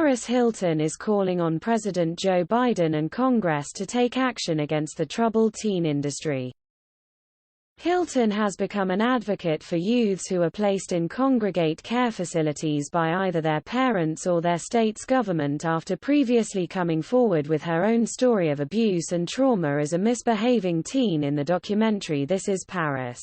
Paris Hilton is calling on President Joe Biden and Congress to take action against the troubled teen industry. Hilton has become an advocate for youths who are placed in congregate care facilities by either their parents or their state's government after previously coming forward with her own story of abuse and trauma as a misbehaving teen in the documentary This Is Paris.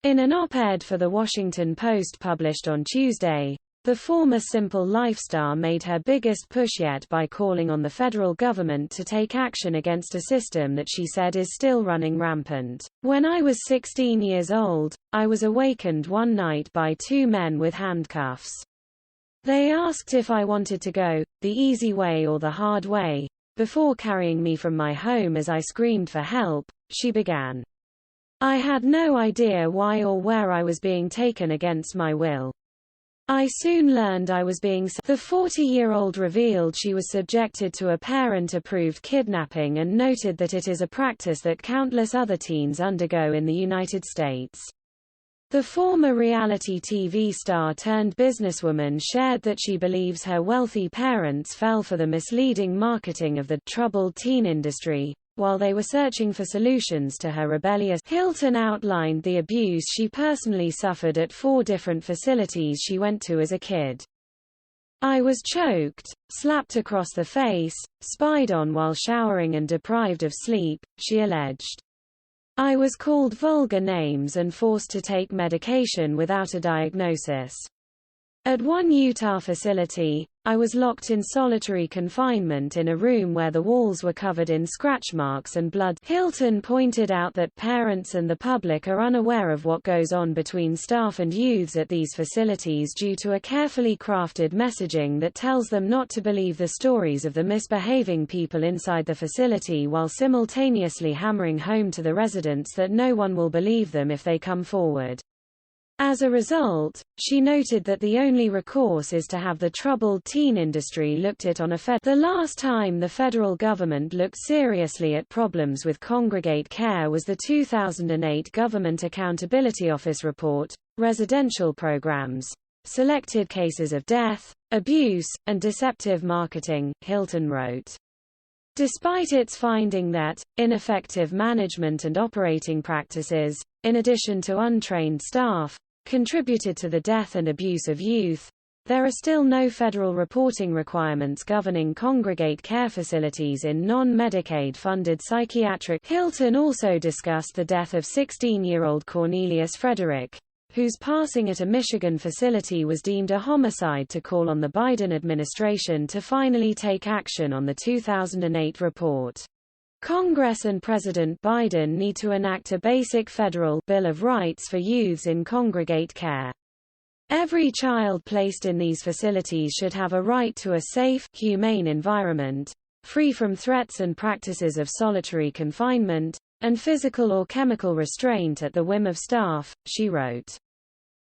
In an op-ed for The Washington Post published on Tuesday, the former Simple Life star made her biggest push yet by calling on the federal government to take action against a system that she said is still running rampant. "When I was 16 years old, I was awakened one night by two men with handcuffs. They asked if I wanted to go, the easy way or the hard way, before carrying me from my home as I screamed for help," she began. "I had no idea why or where I was being taken against my will. I soon learned I was being." The 40-year-old revealed she was subjected to a parent-approved kidnapping and noted that it is a practice that countless other teens undergo in the United States. The former reality TV star turned businesswoman shared that she believes her wealthy parents fell for the misleading marketing of the troubled teen industry while they were searching for solutions to her rebellious. Hilton outlined the abuse she personally suffered at 4 different facilities she went to as a kid. "I was choked, slapped across the face, spied on while showering and deprived of sleep," she alleged. "I was called vulgar names and forced to take medication without a diagnosis. At one Utah facility, I was locked in solitary confinement in a room where the walls were covered in scratch marks and blood." Hilton pointed out that parents and the public are unaware of what goes on between staff and youths at these facilities due to a carefully crafted messaging that tells them not to believe the stories of the misbehaving people inside the facility while simultaneously hammering home to the residents that no one will believe them if they come forward. As a result, she noted that the only recourse is to have the troubled teen industry looked at on a The last time the federal government looked seriously at problems with congregate care was the 2008 Government Accountability Office report, Residential Programs, Selected Cases of Death, Abuse, and Deceptive Marketing, Hilton wrote. Despite its finding that, ineffective management and operating practices, in addition to untrained staff, contributed to the death and abuse of youth, there are still no federal reporting requirements governing congregate care facilities in non-Medicaid funded psychiatric. Hilton also discussed the death of 16-year-old Cornelius Frederick, whose passing at a Michigan facility was deemed a homicide, to call on the Biden administration to finally take action on the 2008 report. Congress and President Biden need to enact a basic federal Bill of Rights for youths in congregate care. Every child placed in these facilities should have a right to a safe, humane environment, free from threats and practices of solitary confinement, and physical or chemical restraint at the whim of staff, she wrote.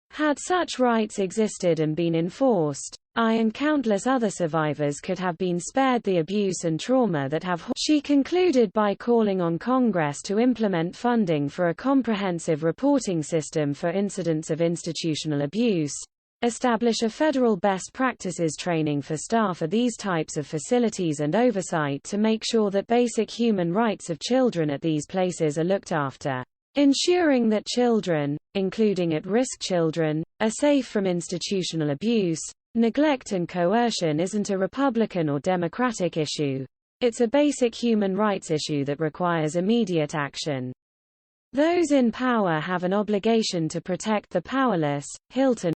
Had such rights existed and been enforced, I and countless other survivors could have been spared the abuse and trauma that have. She concluded by calling on Congress to implement funding for a comprehensive reporting system for incidents of institutional abuse, establish a federal best practices training for staff at these types of facilities and oversight to make sure that basic human rights of children at these places are looked after. Ensuring that children, including at-risk children, are safe from institutional abuse, neglect and coercion isn't a Republican or Democratic issue. It's a basic human rights issue that requires immediate action. Those in power have an obligation to protect the powerless, Hilton